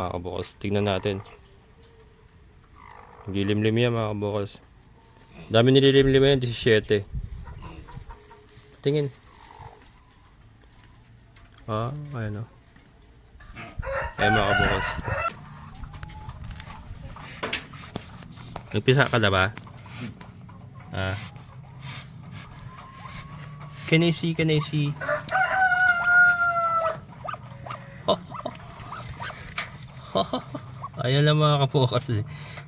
Mga kabukals, tignan natin. Lilimlim yan mga kabukals. Dami nililimlim yan, 17. Tingin. Ayan o. Ayan mga kabukals. Nagpisa ka na ba? Can I see? Can I see? Ayan lang mga kabukals.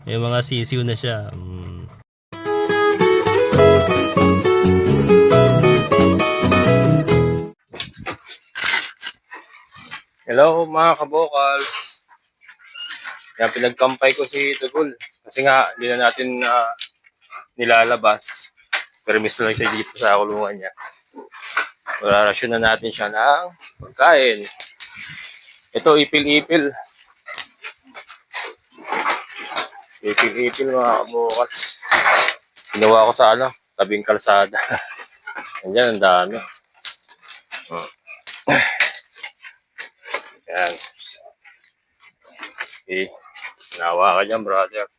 May mga sisiw na siya. Hello mga kabukals. Kaya pinagkampay ko si Dagul. Kasi nga, hindi na natin nilalabas. Permis na lang siya dito sa kulungan niya. Mararasyon na natin siya ng pagkain. Ito, ipil-ipil. Ipil-ipil mga kabukals. Ginawa ko sa tabing kalsada. Andiyan, ang dami. Yan. Okay. Nawa ka dyan, brother.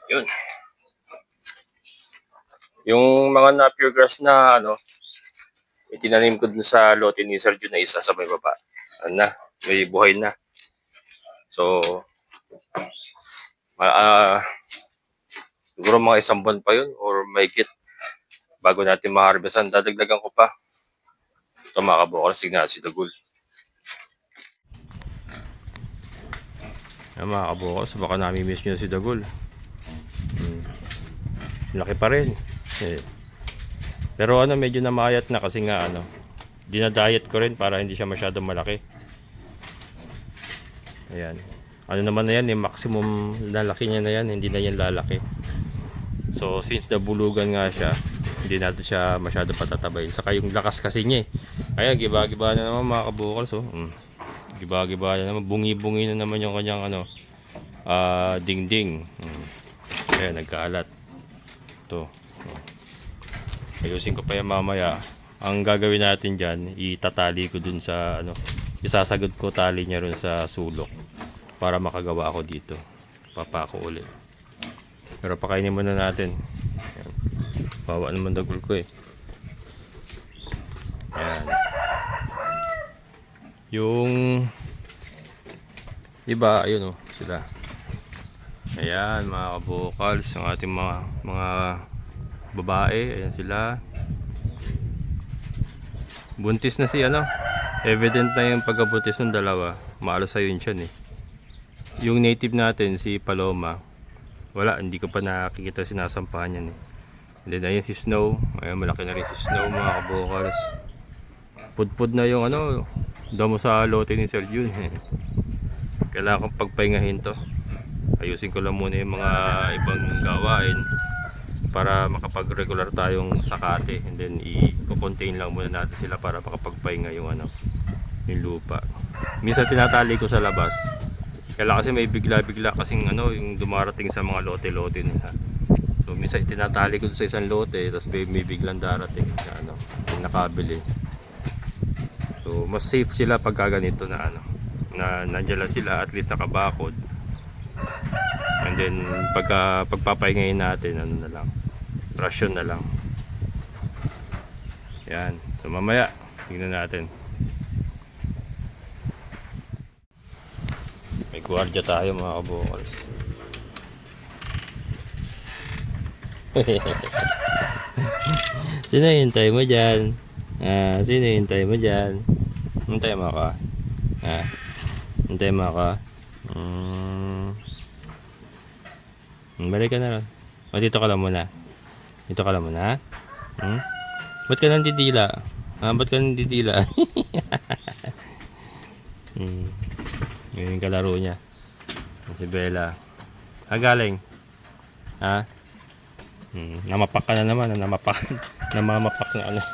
Yun. Yung mga napier grass na itinanim ko dun sa lote ni Sergio na isa sa may baba. May buhay na. So, siguro mga 1 buwan pa yun or mahigit bago natin ma-harvestan. Dadagdagan ko pa. Ito mga kabukals, tignan si Dagul. Yan mga kabukals, baka nami-miss nyo si Dagul. Laki pa rin. Pero medyo namayat na kasi nga dinadiet ko rin para hindi siya masyadong malaki. Ayan. Naman na yan, maximum lalaki niya na yan, hindi na yan lalaki. So since nabulugan nga siya, hindi natin siya masyado patatabayin. Saka yung lakas kasi niya Kaya giba-giba na naman mga kabukals. Giba-giba na naman, bungi-bungi na naman yung kanyang dingding. Ayan, nagkaalat. Ito. Ayusin ko pa yan mamaya. Ang gagawin natin dyan, itatali ko dun sa isasagod ko tali niya ron sa sulok para makagawa ako dito. Papako ulit. Pero pakainin muna natin. Ayan. Bawa naman Dagul ko Ayan. Yung iba, ayun sila. Ayan mga kabukals, yung ating mga babae, ayan sila. Buntis na si evident na yung pagkabuntis ng dalawa. Maalas yun siya Yung native natin, si Paloma, wala, hindi ko pa nakikita sinasampahan yan And then ayun si Snow. Ayan, malaki na rin si Snow mga kabukals. Pudpud na yung damo sa lote ni Sergio. Kailangan kong pagpahingahin to. Ayusin ko lang muna yung mga ibang gawain para makapag-regular tayong sakate, and then i-contain lang muna natin sila para makapagpahinga yung yung lupa. Minsan tinatali ko sa labas. Kailangan kasi may bigla-bigla kasing yung dumarating sa mga lote-lote nila. So minsan tinatali ko sa isang lote, tapos may biglang darating na yung nakabili. So mas safe sila pagka ganito na nandiyan lang sila, at least nakabakod. And then pagpapahingayin natin na lang, rasyon na lang. Yan. So mamaya tingnan natin. May gwardiya tayo mga kabukals. Sino hintay mo dyan? Sino hintay mo dyan? Hintay mo ka? Hintay mo ka? Balik ka na ron. Dito ka lang muna. Dito ka lang muna. Ba't ka nandidila? Ba't ka nandidila? Yun yung kalaro niya. Si Bella. Galing? Namapak ka na naman. Namamapak na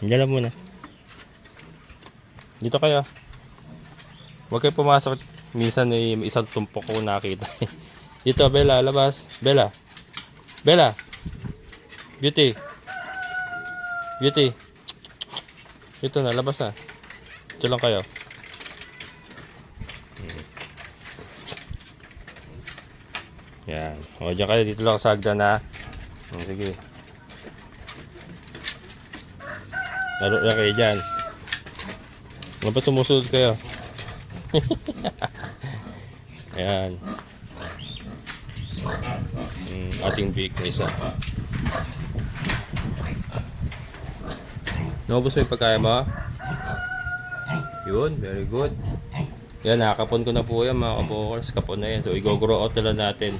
Diyan lang muna. Dito kayo. Huwag kayo pumasok. Minsan may isang tumpok ko nakita. Dito, Bella, labas. Bella. Bella. Beauty. Beauty. Dito na, labas na. Dito lang kayo. Yan. O, dyan kayo. Dito lang sa hagdan na. Sige. Laro na kayo dyan. Ano ba sumusunod kayo? Ayan. Ating big na isa. Naubos mo yung pagkaya mo? Yun, very good. Yan, nakakapon ko na po yan mga kabokers. Kapon na yan. So, i-grow out na lang natin.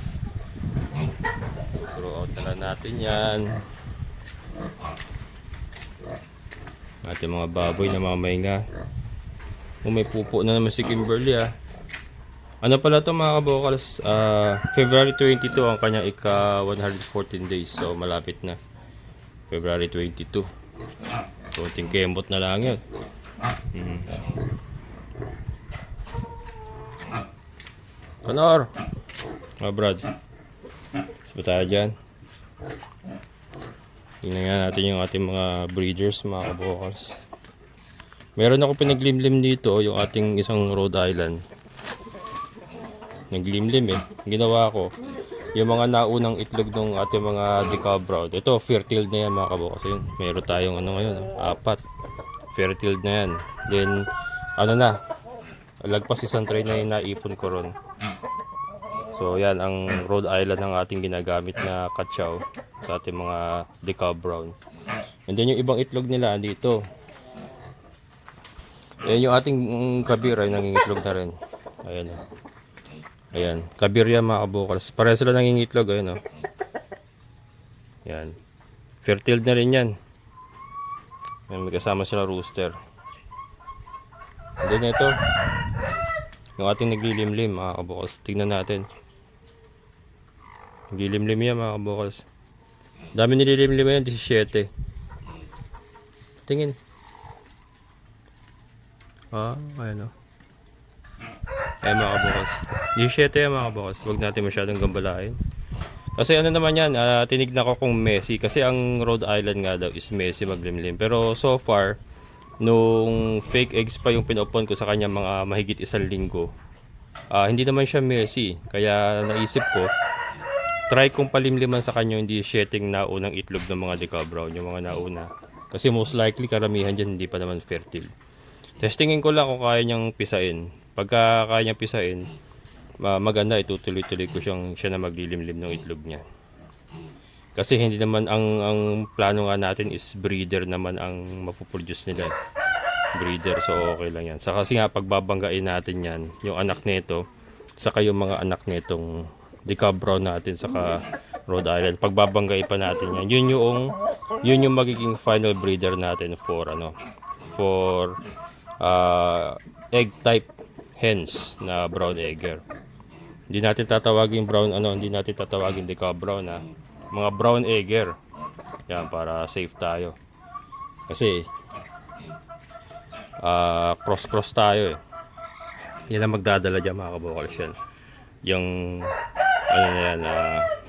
Grow out na lang natin yan. Ating mga baboy na mamahinga. May pupo na naman si Kimberly ah. Ano pala to mga kabokals, February 22 ang kanyang ika 114 days. So malapit na. February 22. Konting kembot na lang yun. Kanor! Brad. Saan tayo dyan? Tingnan nga natin yung ating mga breeders mga kabokals. Meron ako pinaglimlim dito, yung ating isang Rhode Island. Naglimlim eh. Ginawa ko, yung mga naunang itlog ng ating mga decal brown. Ito, fertile na yan mga kabokals. Yun, meron tayong ano ngayon, 4. Fertile na yan. Then, ano na, lagpas isang tray na yung naipon ko ron. So, yan ang Rhode Island ng ating ginagamit na kachaw sa ating mga decal brown. And then, yung ibang itlog nila dito. Ayan yung ating kabir ay nangingitlog na rin. Ayan o. Ayan. Kabir yan mga kabokals. Pareho sila nangingitlog. Ayan o. Ayan. Fertile na rin yan. Ayan, may kasama sila rooster. And then ito. Yung ating naglilimlim mga kabokals. Tignan natin. Naglilimlim yan mga kabokals. Dami nililimlim yan. 17. Tingin. Ayan o. Ayan mga kabokals. 17 yan mga kabokals. Huwag natin masyadong gambalain. Kasi ano naman yan, tinignan ko kung messy. Kasi ang Rhode Island nga daw is messy maglimlim. Pero so far, nung fake eggs pa yung pinupon ko sa kanya mga mahigit 1 linggo, hindi naman siya messy. Kaya naisip ko, try kong palimliman sa kanya hindi shedding na unang itlog ng mga decal brown. Yung mga nauna. Kasi most likely karamihan dyan hindi pa naman fertile. Testingin ko lang kung kaya niyang pisain. Pagka kaya niyang pisain, maganda, itutuloy-tuloy ko siya na maglilimlim ng itlog niya. Kasi hindi naman ang plano nga natin is breeder naman ang mapuproduce nila. Breeder, so okay lang yan. Saka kasi nga pagbabanggain natin yan, yung anak nito, saka yung mga anak nitong decal brown natin, saka Rhode Island, pagbabanggain pa natin yan. Yun yung magiging final breeder natin for egg type hens na brown egger. Hindi natin tatawagin brown hindi natin tatawagin decal brown mga brown egger. Yan para safe tayo. Kasi cross tayo eh. Yan ang magdadala diyan mga kabokals yan. Yung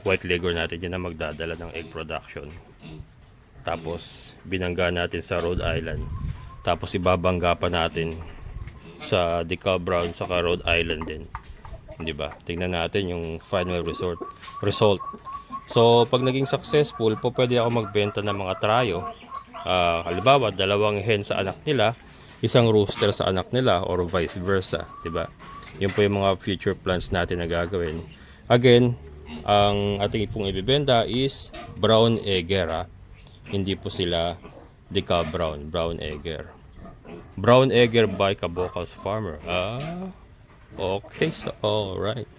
white leghorn natin yan ang magdadala ng egg production. Tapos binangga natin sa Rhode Island. Tapos ibabangga pa natin sa decal brown sa Rhode Island din. 'Di ba? Tingnan natin yung final result. So, pag naging successful, pwede ako magbenta ng mga tryo. Halimbawa, 2 hen sa anak nila, 1 rooster sa anak nila or vice versa, 'di ba? Yun po yung mga future plans natin na gagawin. Again, ang ating pong ibebenta is brown egger. Hindi po sila decal brown egger. Brown egger by Kabokals Farmer. Okay, so alright.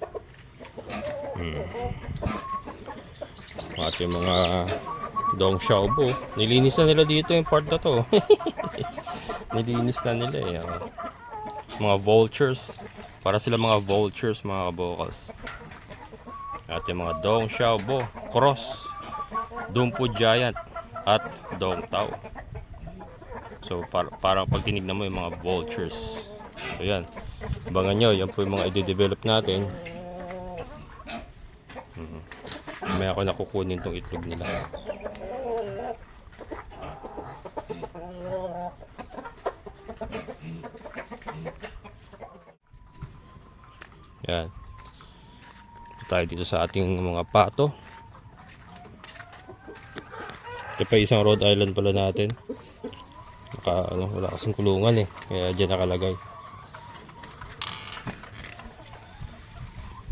At yung mga dong xiaobo, nilinis na nila dito yung part na to. Nilinis na nila eh. Mga vultures, para sila mga vultures mga Kabokals. At yung mga dong xiaobo, cross, Dumpo Giant at Dong Tao. So parang pag tinignan mo yung mga vultures. Ayan. Abangan nyo, yan po yung mga i-develop natin. May ako nakukunin tong itlog nila. Yan. Tayo dito sa ating mga pato. Ito pa isang Rhode Island pala natin. Wala kasing kulungan eh. Kaya dyan nakalagay.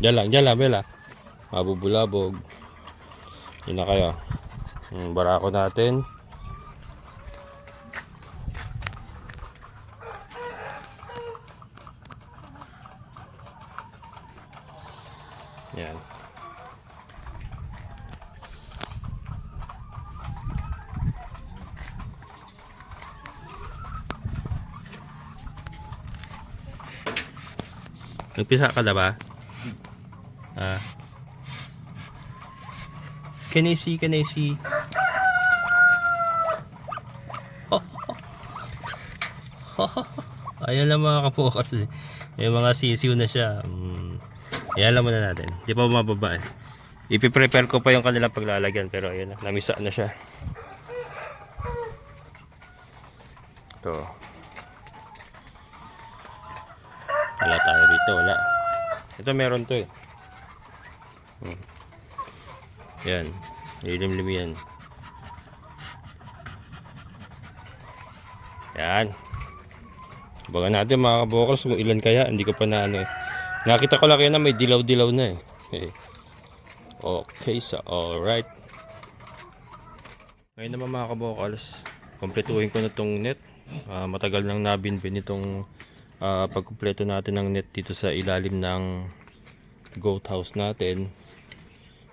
Diyan lang, Bella. Mabubulabog. Yun na kayo. Barako natin. Yan. Nagpisa ka na ba? Can I see? Ayan lang mga kapokas. May mga sisiw na siya. Ayan lang muna natin. Di pa mababa eh. Ipiprepare ko pa yung kanilang paglalagyan. Pero ayun na. Namisa na siya. Ito. Wala tayo rito. Wala. Ito meron to eh. Yan. Lilim-lim yan. Yan. Baga natin mga kabokals kung ilan kaya. Hindi ko pa na ano eh. Nakita ko lang kaya na may dilaw-dilaw na eh. Okay, so alright. Ngayon naman mga kabokals, kompletuhin ko na tong net. Matagal nang nabinbin itong pagkumpleto natin ng net dito sa ilalim ng goat house natin.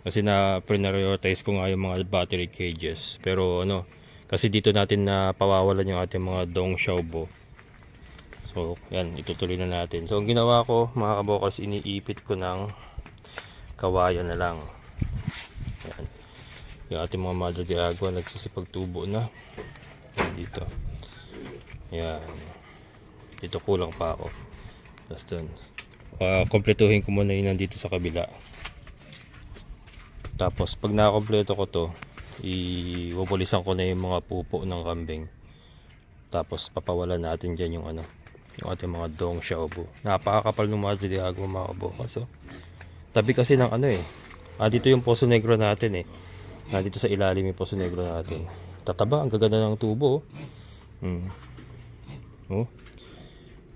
Kasi na-prioritize ko nga yung mga battery cages. Pero kasi dito natin na pawawalan yung ating mga dong xiaobo. So, yan, itutuloy na natin. So, ang ginawa ko, mga kabokals, iniipit ko ng kawayan na lang. Yan. Yung ating mga Madre de Agua, nagsisipagtubo na. Yan, dito. Yan. Dito kulang pa ako. Tapos dun. Kompletuhin ko muna yun nandito sa kabila. Tapos, pag nakakompleto ko to, iwapulisan ko na yung mga pupo ng kambing. Tapos, papawalan natin dyan yung yung ating mga dong xiaobo. Napakakapal ng Madre de Agua mga kabokas. So, tabi kasi ng dito yung Poso Negro natin eh. Dito sa ilalim yung Poso Negro natin. Tataba, ang gaganda ng tubo.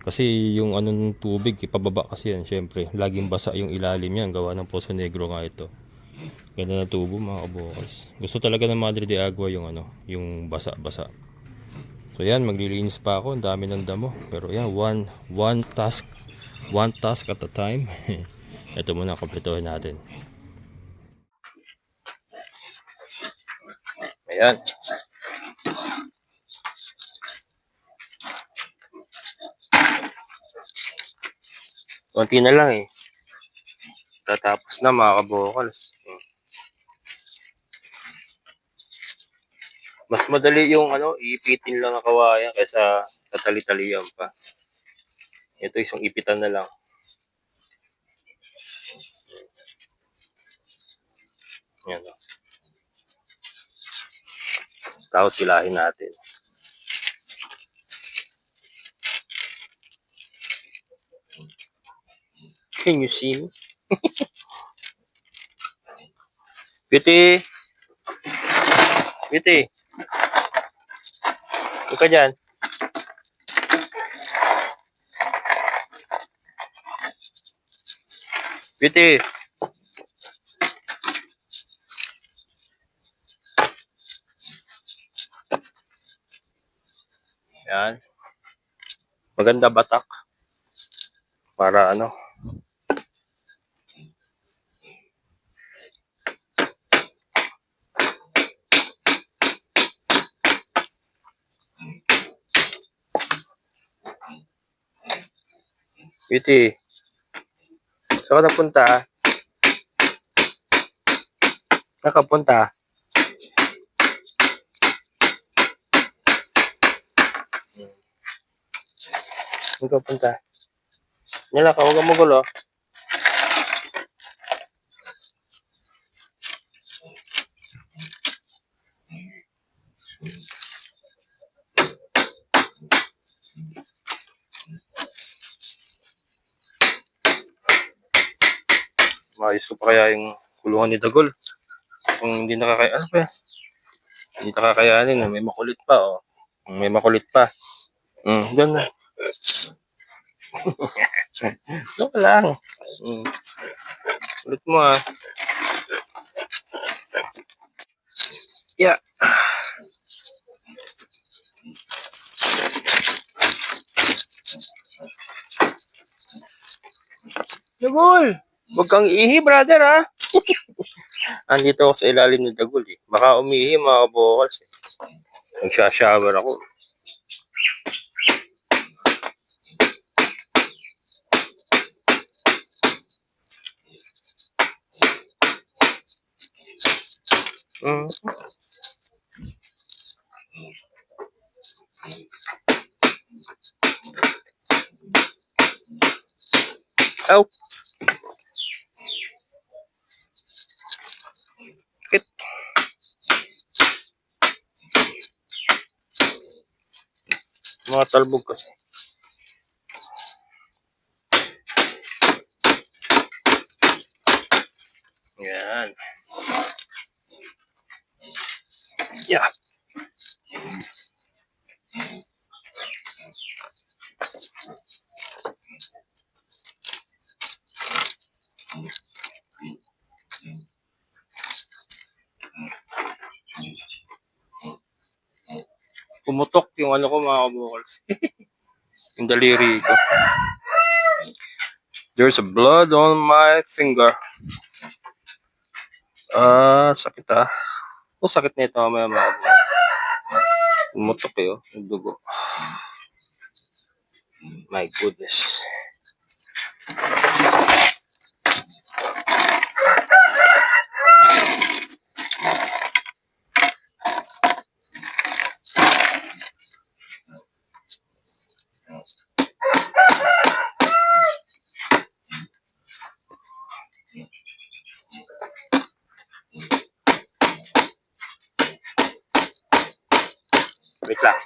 Kasi yung ng tubig, ipababa kasi yan syempre. Laging basa yung ilalim yan. Gawa ng Poso Negro nga ito. Ganda ng tubo mga kabokas. Gusto talaga ng Madre de Agua yung yung basa-basa. So yan, maglilinis pa ako. Ang dami ng damo. Pero yan, one task at a time. Ito muna, kompletuhin natin. Ayan. Konti na lang eh. Tatapos na mga kabokals. Mas madali yung iipitin lang ang kawayan kaysa tatali-talian pa. Ito isang ipitan na lang. Yan. Tapos silahin natin. Can you see me? Beauty! Beauty! Ito ka dyan. Beauty! Yan. Maganda batak. Para Beauty. Saan ka napunta? Nakapunta? Saan ka punta? Yan lang, huwag kang magulo. Maayos ko pa kaya yung kulungan ni Dagol. Kung hindi nakakaya, ano pa yan? Hindi nakakayanin, may makulit pa, oh. May makulit pa. Doon na. Doon ka lang. Kulit mo, ah. Yeah. Dagol! Huwag kang ihi, brother, ha? Andito ako sa ilalim ng Dagol, eh. Baka umihi, mga kabokals, eh. Nagsha-shower ako. Ow! Kit. Mga talbog kasi. Yan. Yeah. Pumutok yung ano ko, mga kabokals. Yung daliri ko. There's a blood on my finger. Sakit, ah. Sakit nito mamaya, mga kabokals. Pumutok eh, oh. Yung dugo. My goodness. Wait lang.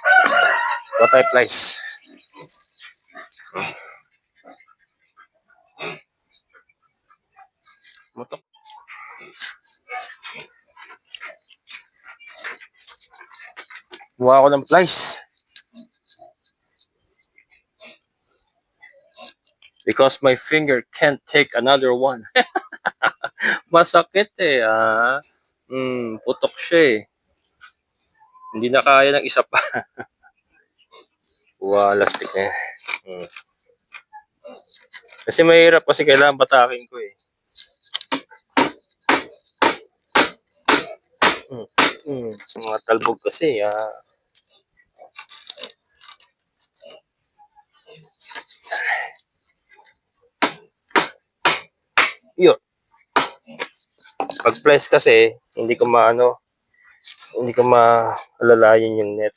Butterflies. Mutok. Buha ako ng flies. Because my finger can't take another one. Masakit eh, ah. Putok siya eh. Hindi na kaya ng isa pa. Lastik na yan. Kasi mahirap kasi kailangan batakin ko eh. Mga talbog kasi, ah. Yun. Pag press kasi, hindi ko maalalayan yung net.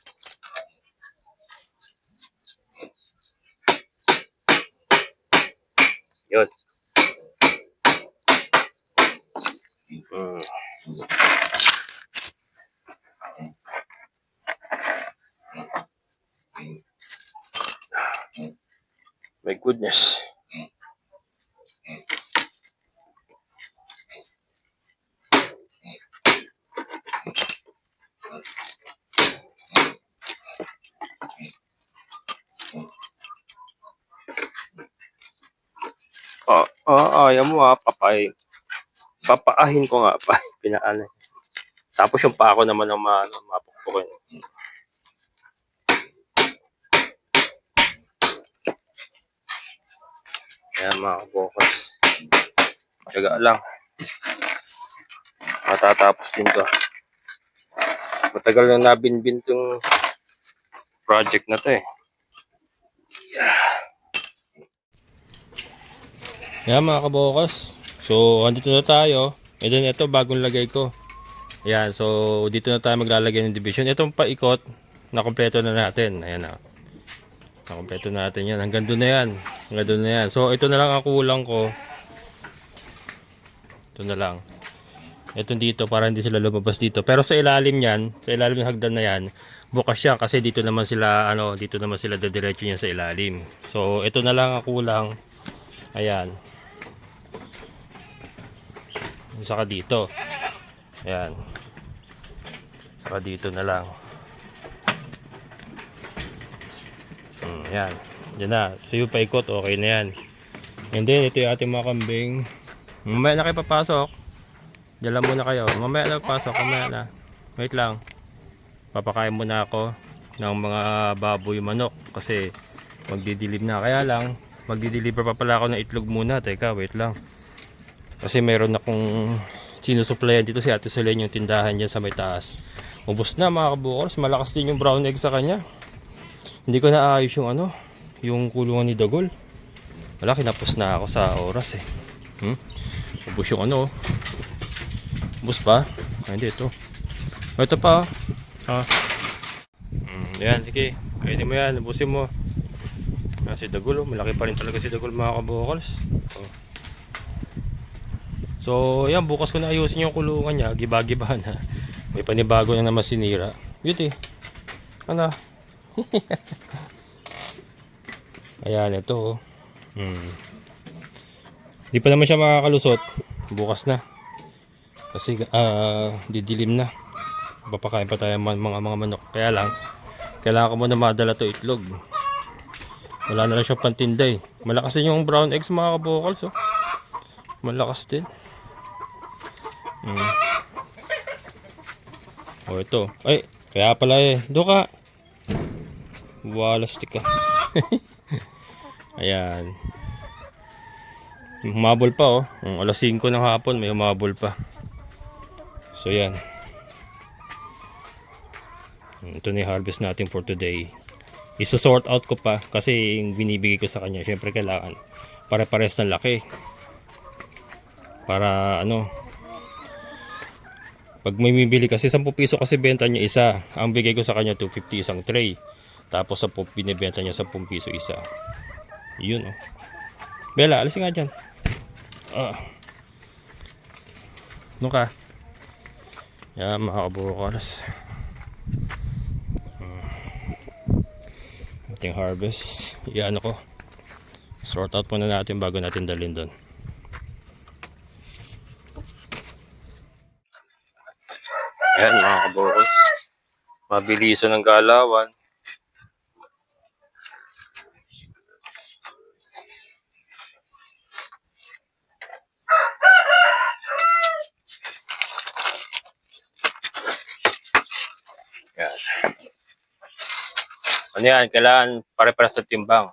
Yun. My goodness. Ayaw mo, ah, papaahin ko nga pa. Pinaalan. Tapos yung pako naman ng mapukpukin. Ayan, mga kabokals. Tiyaga lang. Matatapos din to. Matagal na nabinbin tong project na to eh. Yan, mga kabokals. So, andito na tayo. And then, ito, bagong lagay ko. Ayan, so, dito na tayo maglalagay ng division. Itong paikot, na kompleto na natin. Ayan na. Nakompleto natin yan. Hanggang doon na yan. Hanggang doon na yan. So, ito na lang ang kulang ko. Ito na lang. Ito dito para hindi sila lumabas dito. Pero sa ilalim yan, sa ilalim ng hagdan na yan, bukas siya kasi dito naman sila, dito naman sila dediretso niya sa ilalim. So, ito na lang ang kulang. Ayan. Saka dito. Ayan. Saka dito na lang. Ayan. Diyan na. So, yung paikot, okay na yan. And then, ito yung ating mga kambing. Mamaya na kayo papasok. Diyan lang muna kayo. Mamaya na papasok. Mamaya na. Wait lang. Papakain muna ako ng mga baboy manok. Kasi magdidilim na. Kaya lang, magdideliver pa pala ako ng itlog muna. Teka, wait lang. Kasi meron akong sinusuplayan dito si Ate Solen yung tindahan niya sa may taas. Ubus na mga kabukors. Malakas din yung brown egg sa kanya. Hindi ko naayos yung yung kulungan ni Dagol. Wala, kinapos na ako sa oras eh. Ubus yung ubus pa? Hindi, ito. Ito pa. Yan, sige. Kainin mo yan, ubusin mo. Si Dagol, malaki pa rin talaga si Dagol mga kabukors. So, yan, bukas ko na ayusin yung kulungan niya. Giba-giba na. May panibago na naman sinira. Beauty. Ayan, ito. Di pa naman siya makakalusot. Bukas na. Kasi, didilim na. Papakain pa tayo mga manok. Kaya lang, kailangan ko muna madala to itlog. Wala na lang siya pantinda eh. Malakas din yung brown eggs mga kabukals. Malakas din. Ito. Ay, kaya pala eh. Doon ka. Walastik ka. Ayan. Humabol pa alas 5 ng hapon may humabol pa. So yan. Ito na yung harvest natin for today. Iso-sort out ko pa kasi yung binibigay ko sa kanya, syempre kailangan pare-pares ng laki. Para pag may bibili kasi 10 piso kasi benta niya isa. Ang bigay ko sa kanya 250 isang tray. Tapos 10 binibenta niya 10 piso isa. Yun Bella, alis nga dyan. Ano ka? Yan mga kabukals. Ating harvest. Iyan ko. Sort out muna natin bago natin dalhin doon. Ayan mga kabukals. Mabilisan ng galawan. Yan. Yan, kailangan pare-pares sa timbang.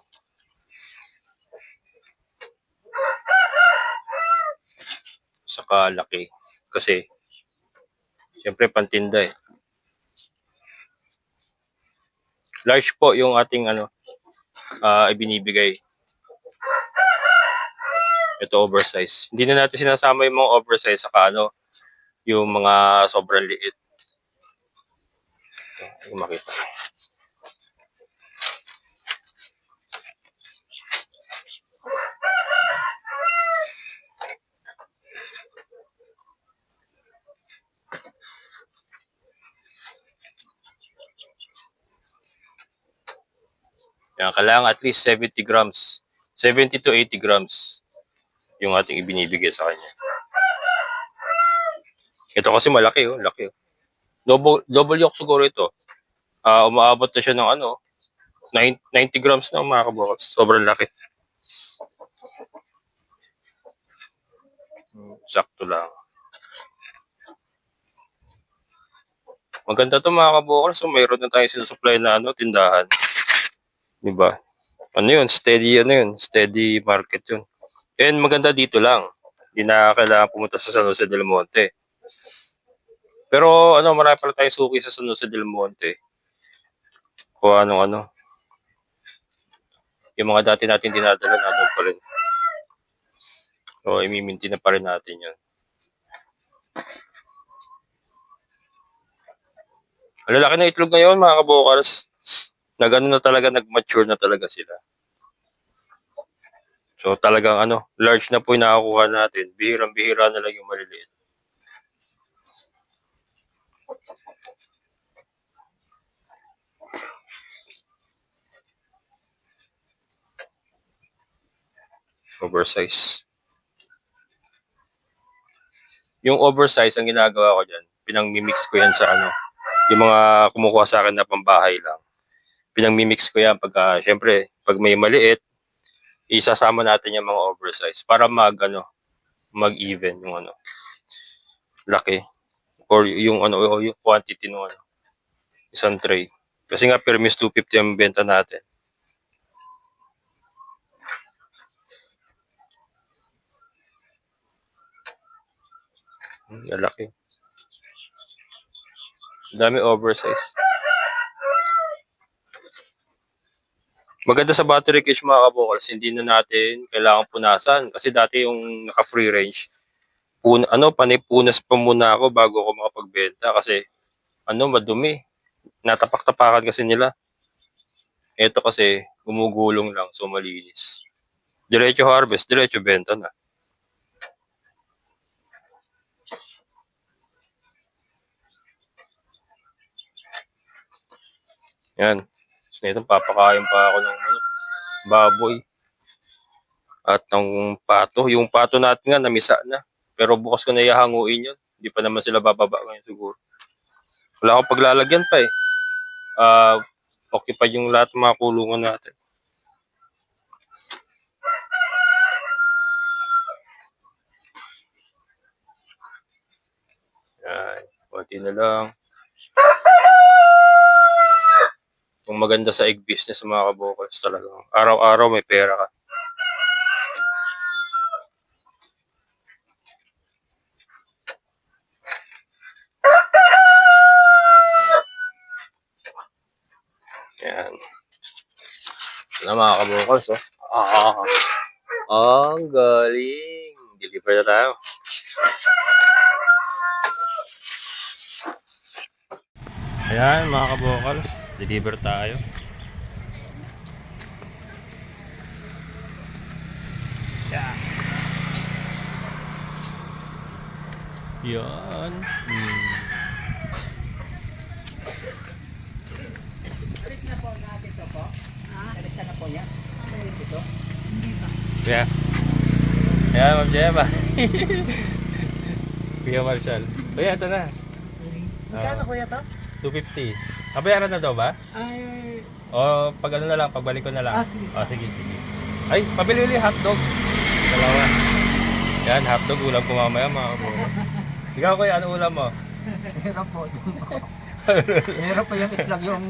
Saka laki. Kasi, siyempre pantinda eh. Large po yung ating ibinibigay. Ito oversize. Hindi na natin sinasama yung mga oversize saka yung mga sobrang liit. Ito, makita. Yan, kailangan at least 70 grams. 70 to 80 grams yung ating ibinibigay sa kanya. Ito kasi malaki laki. Double yolk siguro ito. Umaabot na siya ng 90 grams na mga kabukals. Sobrang laki. Sakto lang. Maganda to mga kabukals. So, mayroon na tayong sinusupply na tindahan. Diba? Steady market yun. And maganda dito lang. Hindi na kailangan pumunta sa San Jose del Monte. Pero marami pala tayong suki sa San Jose del Monte. Kung yung mga dati natin dinadala na doon pa rin. So, i-maintain na pa rin natin yun. Ang lalaki na itlog ngayon mga kabukals. Nag-ano na talaga, nag-mature na talaga sila. So talagang large na po yung nakakuha natin. Bihirang-bihira na lang yung maliliit. Oversize. Yung oversize, ang ginagawa ko dyan, pinang-mimix ko yan sa yung mga kumukuha sa akin na pambahay lang. Pinang-mimix ko yan pagka, syempre, pag may maliit, isasama natin yung mga oversize para mag-even yung laki or yung o yung quantity ng isang tray. Kasi nga per miss 250 ang benta natin. Laki. Dami oversize. Maganda sa battery cage mga kabokals, hindi na natin kailangan punasan. Kasi dati yung naka-free range, panay-punas pa muna ako bago ako makapagbenta kasi madumi. Natapak-tapakan kasi nila. Ito kasi, gumugulong lang, so malinis. Diretso harvest, diretso benta na. Yan. So, ito, papakain pa ako ng baboy. At ng pato. Yung pato natin nga, namisa na. Pero bukas ko na ihahanguin yun. Hindi pa naman sila bababa ngayon siguro. Wala akong paglalagyan pa eh. Occupied yung lahat ng mga kulungan natin. Yan. Konti na lang. Kung maganda sa egg business mga kabokals talaga. Araw-araw may pera ka. Yan. Yan mga kabokals ang galing. Deliver na tayo. Ayan mga kabokals, deliver tayo. Yeah. Yan. Alis na po natin ito po. Alis na po yan. Ito? Hindi pa. Yeah. Ayan, Ma'am Gemma. Kuya Marshall. Kuya, ito na. Magkano kuya to? 250. Kabayaran na daw ba? Ay, O pag na lang, pagbalik ko na lang. sige. Sige. Ay, pabili ulit hotdog. Dalawa. Yan, hotdog ulam ko mamaya mga kabokals. Ikaw kuya, ano ulam mo? Hirap po. Hirap po yung itlog yung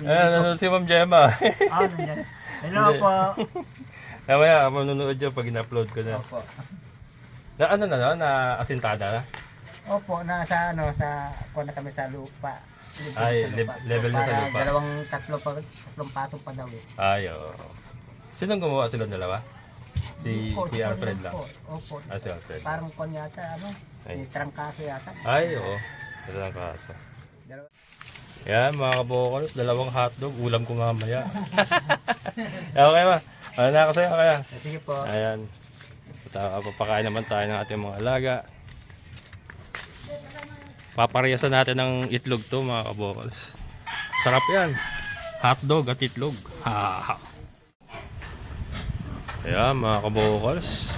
Ayan, si Ma'am Gemma. Nandiyan. Hello po. Mamaya, manunood yun pag in-upload ko na. Opo. Na asintada na? Opo, sa kuha na kami sa lupa. Ay, level na sa lupa. Tatlong patong pa daw eh. Ay, oo. Sinong gumawa sila dalawa? Si Alfred lang. Opo. Si Alfred. Parang kon yata, Ay. may trangkaso yata. Ay, oo. Ito ang kaso. Dalawa. Yan, mga kabokals, dalawang hotdog, ulam ko mamaya. Okay ba? Ano na ako sa'yo kaya? Sige po. Ayan. Papakain naman tayo ng ating mga alaga. Paparehasan natin ng itlog to mga kabokals. Sarap yan. Hotdog at itlog. Ha. Ayan mga kabokals.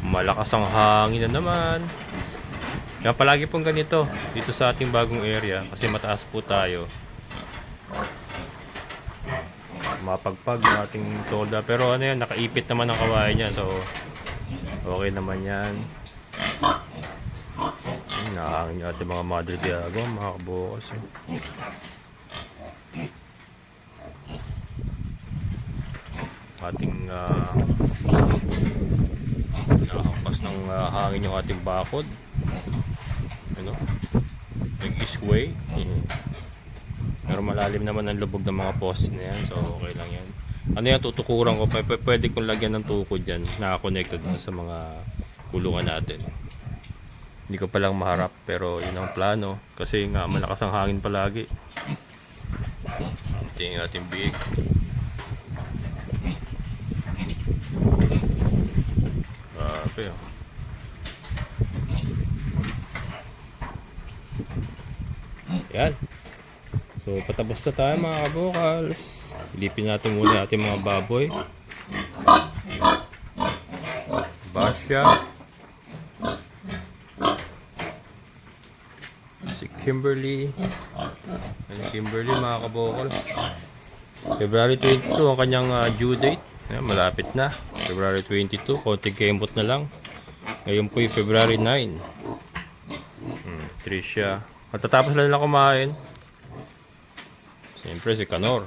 Malakas ang hangin na naman. Kaya palagi pong ganito dito sa ating bagong area kasi mataas po tayo. Mapagpag ng ating tolda. Pero nakaipit naman ang kawain niya. So, okay naman yan. Nahangin yung ating mga Madre Diago, mga kabokals. Ating nakakampas ng hangin yung ating bakod. Nag-isway. Pero malalim naman ang lubog ng mga post na yan. So okay lang yan. Tutukuran ko. Pwede kong lagyan ng tukod dyan. Naka-connected sa mga kulungan natin. Hindi ko palang maharap. Pero yun ang plano. Kasi nga malakas ang hangin palagi. Ito yung ating big. Grabe oh. Yan. So patapos na tayo mga kabukals. Silipin natin muna ating mga baboy. Basya. Si Kimberly. Ayan, Kimberly mga kabukals. February 22 ang kanyang due date. Ayan, malapit na. February 22. Konting kemot na lang. Ngayon po yung February 9. Tricia. Matatapos lang nila kumain. Siyempre si Kanor.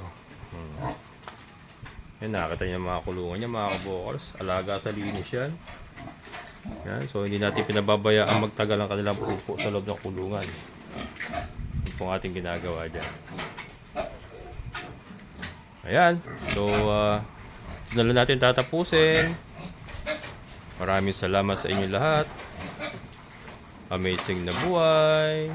Yan, nakakita niyo mga kulungan niya mga kabukals. Alaga sa linis yan. Yan, so hindi natin pinababayaan magtagal ang kanilang pupo sa loob ng kulungan. Yan po ang ating ginagawa dyan. Ayan, so ito na lang natin tatapusin. Maraming salamat sa inyo lahat. Amazing na buhay.